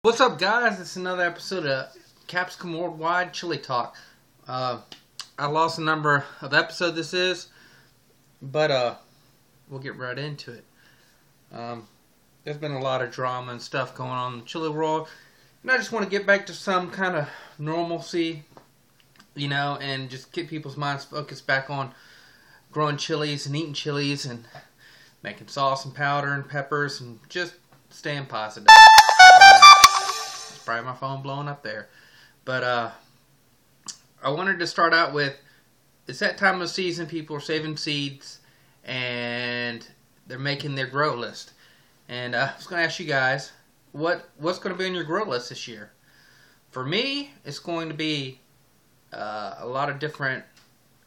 What's up, guys? It's another episode of Capsicum Worldwide Chili Talk. I lost the number of episode this is, but we'll get right into it. There's been a lot of drama and stuff going on in the chili world, and I just want to get back to some kind of normalcy, and just get people's minds focused back on growing chilies and eating chilies and making sauce and powder and peppers and just staying positive. Probably my phone blowing up there. But I wanted to start out with, it's that time of the season, people are saving seeds and they're making their grow list. And I was going to ask you guys, what's going to be on your grow list this year? For me, it's going to be a lot of different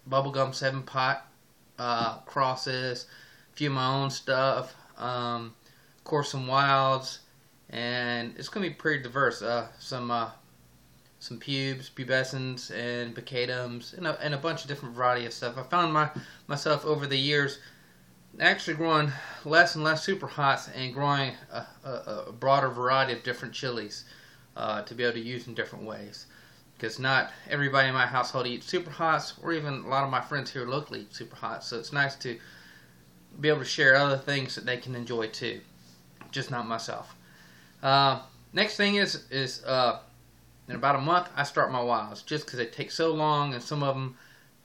bubblegum 7-pot crosses, a few of my own stuff, of course some wilds. And it's going to be pretty diverse. Some pubescens, and bacadums, and a bunch of different variety of stuff. I found myself over the years actually growing less and less super hots and growing a broader variety of different chilies to be able to use in different ways. Because not everybody in my household eats super hots, or even a lot of my friends here locally eat super hots. So it's nice to be able to share other things that they can enjoy too. Just not myself. Next thing is in about a month I start my wilds, just because they take so long, and some of them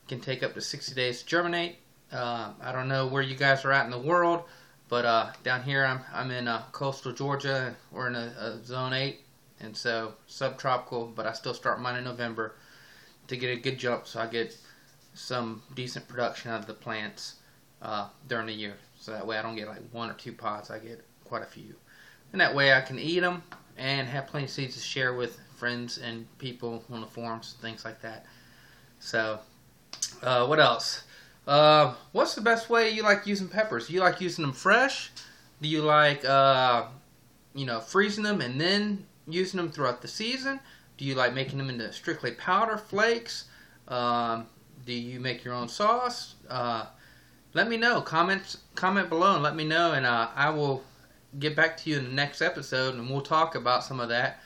can take up to 60 days to germinate. I don't know where you guys are at in the world, but down here I'm in coastal Georgia. We're in a zone 8, and so subtropical, but I still start mine in November to get a good jump, so I get some decent production out of the plants during the year. So that way I don't get like 1 or 2 pods, I get quite a few. And that way I can eat them and have plenty of seeds to share with friends and people on the forums, things like that. So, what else? What's the best way you like using peppers? Do you like using them fresh? Do you like, freezing them and then using them throughout the season? Do you like making them into strictly powder flakes? Do you make your own sauce? Let me know. Comment below and let me know, and I will get back to you in the next episode, and we'll talk about some of that.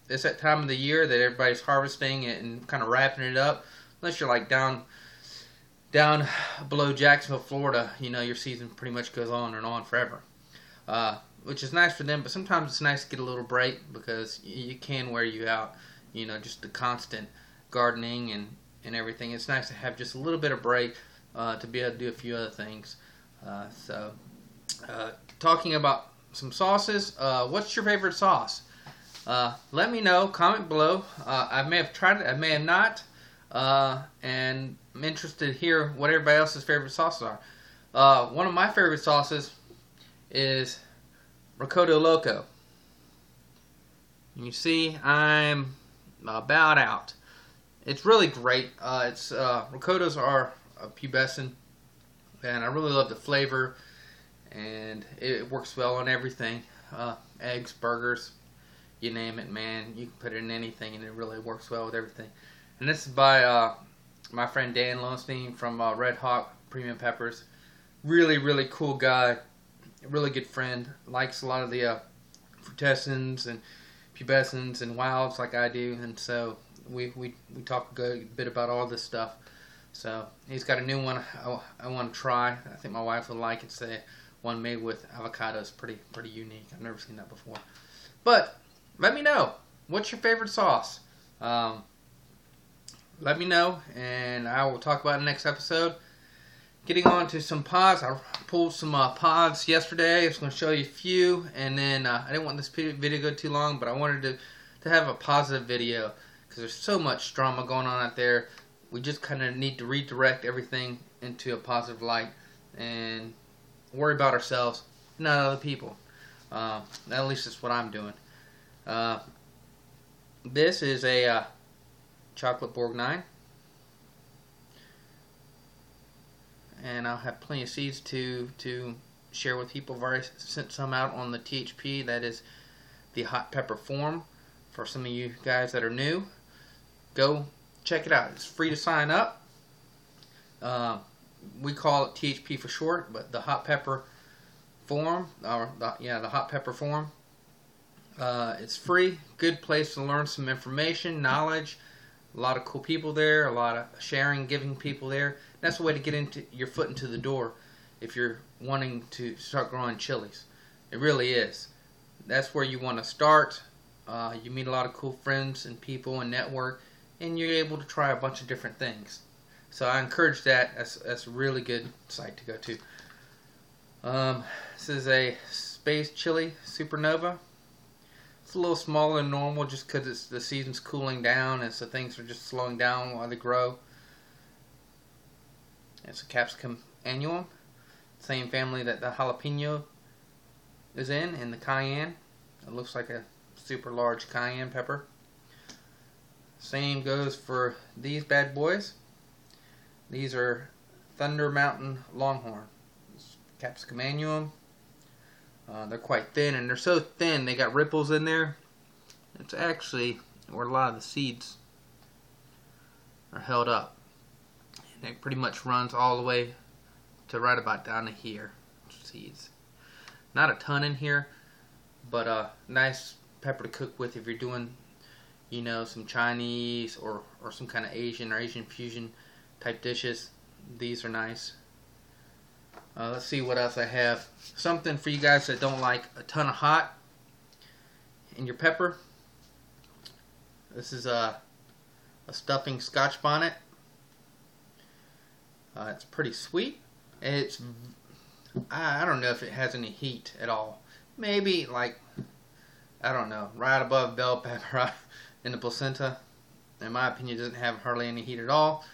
It's that time of the year that everybody's harvesting it and kind of wrapping it up. Unless you're like down below Jacksonville, Florida, your season pretty much goes on and on forever. Which is nice for them, but sometimes it's nice to get a little break, because you can wear you out. Just the constant gardening and everything. It's nice to have just a little bit of break to be able to do a few other things. Talking about some sauces, what's your favorite sauce? Let me know, comment below. I may have tried it, I may have not, and I'm interested to hear what everybody else's favorite sauces are. One of my favorite sauces is Ricotta Loco. You see, I'm about out. It's really great. Ricottas are a pubescent, and I really love the flavor, and it works well on everything. Eggs, burgers, you name it, man. You can put it in anything, and it really works well with everything. And this is by my friend Dan Lowenstein from Red Hawk Premium Peppers. Really, really cool guy. Really good friend. Likes a lot of the frutescens and pubescens and wilds like I do, and so we talk a good bit about all this stuff. So he's got a new one I want to try. I think my wife will like it. It's the one made with avocados. Pretty unique. I've never seen that before. But let me know, what's your favorite sauce? Let me know, and I will talk about it in the next episode. Getting on to some pods. I pulled some pods yesterday. I was going to show you a few, and then I didn't want this video to go too long, but I wanted to have a positive video, because there's so much drama going on out there. We just kind of need to redirect everything into a positive light and worry about ourselves, not other people. At least that's what I'm doing. This is a chocolate bourgogne, and I'll have plenty of seeds to share with people. I've already sent some out on the THP, that is the hot pepper form. For some of you guys that are new, go check it out. It's free to sign up. We call it THP for short, but the hot pepper form, or the hot pepper form. It's free, good place to learn some information, knowledge. A lot of cool people there, a lot of sharing, giving people there. That's a way to get into your foot into the door if you're wanting to start growing chilies. It really is. That's where you want to start. You meet a lot of cool friends and people and network, and you're able to try a bunch of different things. So I encourage that. That's a really good site to go to. This is a space chili supernova. It's a little smaller than normal just because the season's cooling down, and so things are just slowing down while they grow. It's a Capsicum annuum, same family that the jalapeno is in the cayenne. It looks like a super large cayenne pepper. Same goes for these bad boys. These are Thunder Mountain Longhorn. Capsicum annuum. They're quite thin, and they're so thin they got ripples in there. It's actually where a lot of the seeds are held up. And it pretty much runs all the way to right about down to here. Seeds. Not a ton in here, but a nice pepper to cook with if you're doing, you know, some Chinese or some kind of Asian or Asian fusion type dishes. These are nice. Let's see what else I have. Something for you guys that don't like a ton of hot in your pepper. This is a stuffing Scotch bonnet. It's pretty sweet. It's, I don't know if it has any heat at all. Maybe like, I don't know, right above bell pepper in the placenta. In my opinion, it doesn't have hardly any heat at all.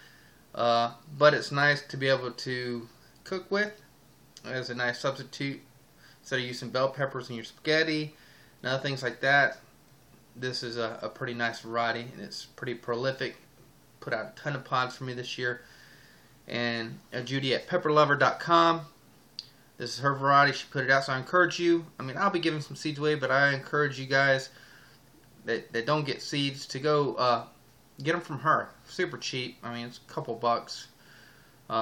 But it's nice to be able to cook with. As a nice substitute instead of using bell peppers in your spaghetti and other things like that. This is a pretty nice variety, and it's pretty prolific. Put out a ton of pods for me this year. And Judy at pepperlover.com. This is her variety. She put it out, so I encourage you. I mean, I'll be giving some seeds away, but I encourage you guys that don't get seeds to go get them from her. Super cheap. I mean, it's a couple bucks.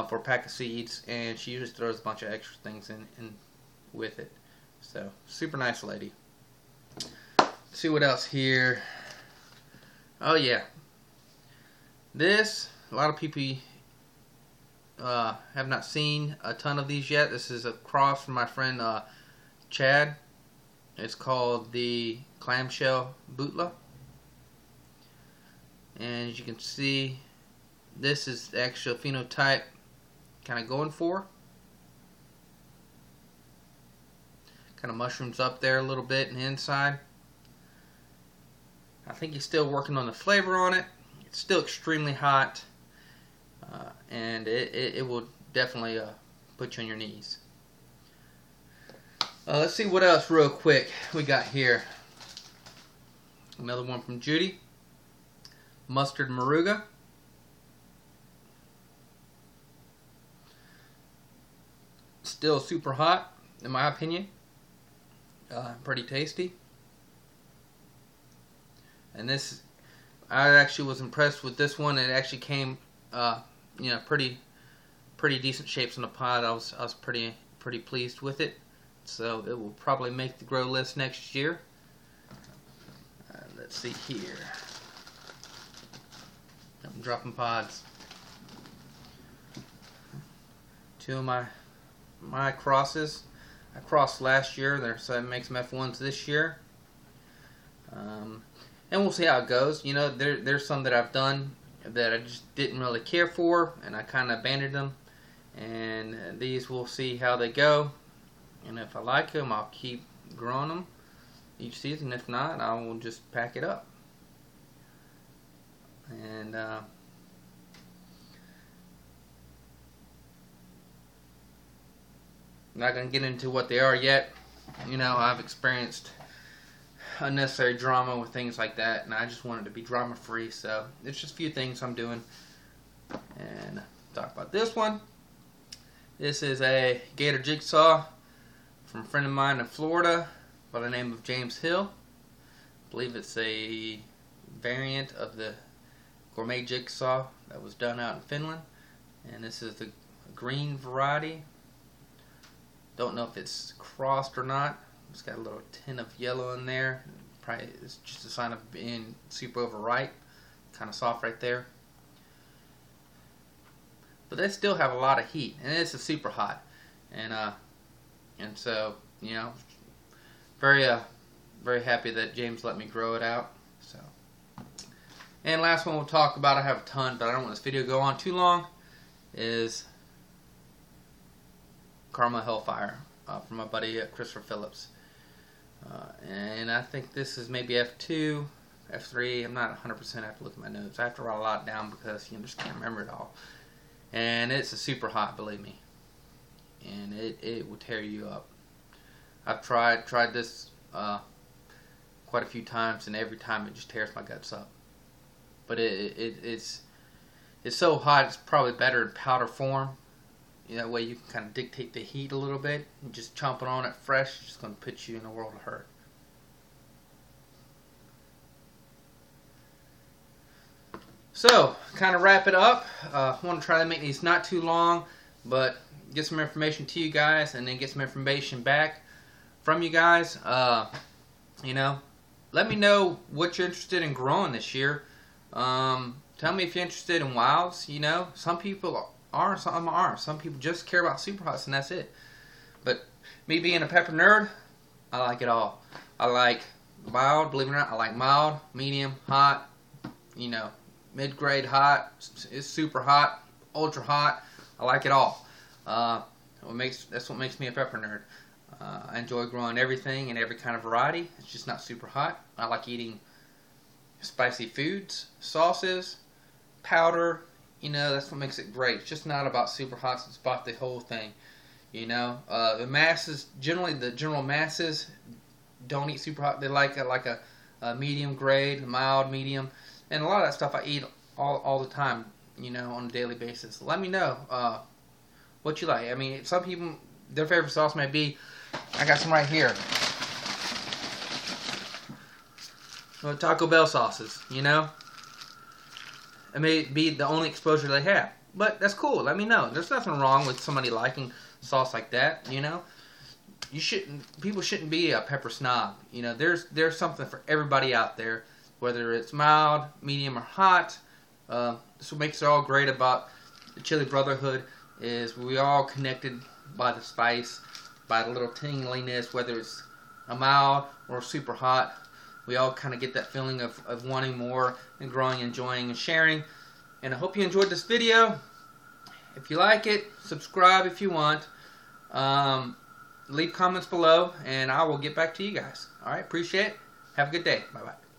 For a pack of seeds, and she usually throws a bunch of extra things in with it. So, super nice lady. Let's see what else here. Oh yeah, this, a lot of people have not seen a ton of these yet. This is a cross from my friend Chad. It's called the clamshell bootla, and as you can see, this is the actual phenotype kind of going for. Kind of mushrooms up there a little bit in the inside. I think he's still working on the flavor on it. It's still extremely hot, and it will definitely put you on your knees. Let's see what else real quick we got here. Another one from Judy. Mustard Moruga. Still super hot, in my opinion. Pretty tasty. And this, I actually was impressed with this one. It actually came, you know, pretty decent shapes in the pod. I was pretty pleased with it. So it will probably make the grow list next year. Let's see here. I'm dropping pods. Two of my crosses. I crossed last year, so I make some F1s this year. And we'll see how it goes. You know, there's some that I've done that I just didn't really care for, and I kind of abandoned them. And these, we'll see how they go. And if I like them, I'll keep growing them each season. If not, I will just pack it up. And I'm not going to get into what they are yet. You know, I've experienced unnecessary drama with things like that, and I just wanted to be drama free, so it's just a few things I'm doing. And talk about this one. This is a gator jigsaw from a friend of mine in Florida by the name of James Hill. I believe it's a variant of the gourmet jigsaw that was done out in Finland, and this is the green variety. Don't know if it's crossed or not. It's got a little tint of yellow in there. Probably it's just a sign of being super overripe. Kind of soft right there. But they still have a lot of heat, and it's a super hot. And so, you know, very happy that James let me grow it out. So, and last one we'll talk about, I have a ton, but I don't want this video to go on too long, is Caramel Hellfire from my buddy Christopher Phillips. And I think this is maybe F2, F3. I'm not 100%. I have to look at my notes. I have to write a lot down because you just can't remember it all. And it's a super hot, believe me. And it will tear you up. I've tried this quite a few times, and every time it just tears my guts up. But it's so hot, it's probably better in powder form. That way you can kind of dictate the heat a little bit. And just chomping on it fresh is just going to put you in a world of hurt. So, kind of wrap it up. I want to try to make these not too long, but get some information to you guys, and then get some information back from you guys. You know, let me know what you're interested in growing this year. Tell me if you're interested in wilds. You know, some people are, some aren't. Some people just care about super hots, and that's it. But me being a pepper nerd, I like it all. I like mild, believe it or not. I like mild, medium, hot, you know, mid-grade hot, it's super hot, ultra hot. I like it all. That's what makes me a pepper nerd. I enjoy growing everything and every kind of variety. It's just not super hot. I like eating spicy foods, sauces, powder. You know, that's what makes it great. It's just not about super hot. It's about the whole thing. You know, the masses, generally the general masses don't eat super hot. They like a medium grade, mild, medium. And a lot of that stuff I eat all the time, you know, on a daily basis. Let me know what you like. I mean, some people, their favorite sauce may be, I got some right here. Well, Taco Bell sauces, you know. It may be the only exposure they have. But that's cool. Let me know. There's nothing wrong with somebody liking sauce like that, you know. People shouldn't be a pepper snob. You know, there's something for everybody out there. Whether it's mild, medium, or hot. That's what makes it all great about the Chili Brotherhood, is we all connected by the spice, by the little tingliness, whether it's a mild or super hot. We all kind of get that feeling of wanting more and growing, enjoying, and sharing. And I hope you enjoyed this video. If you like it, subscribe if you want. Leave comments below, and I will get back to you guys. Alright, appreciate it. Have a good day. Bye-bye.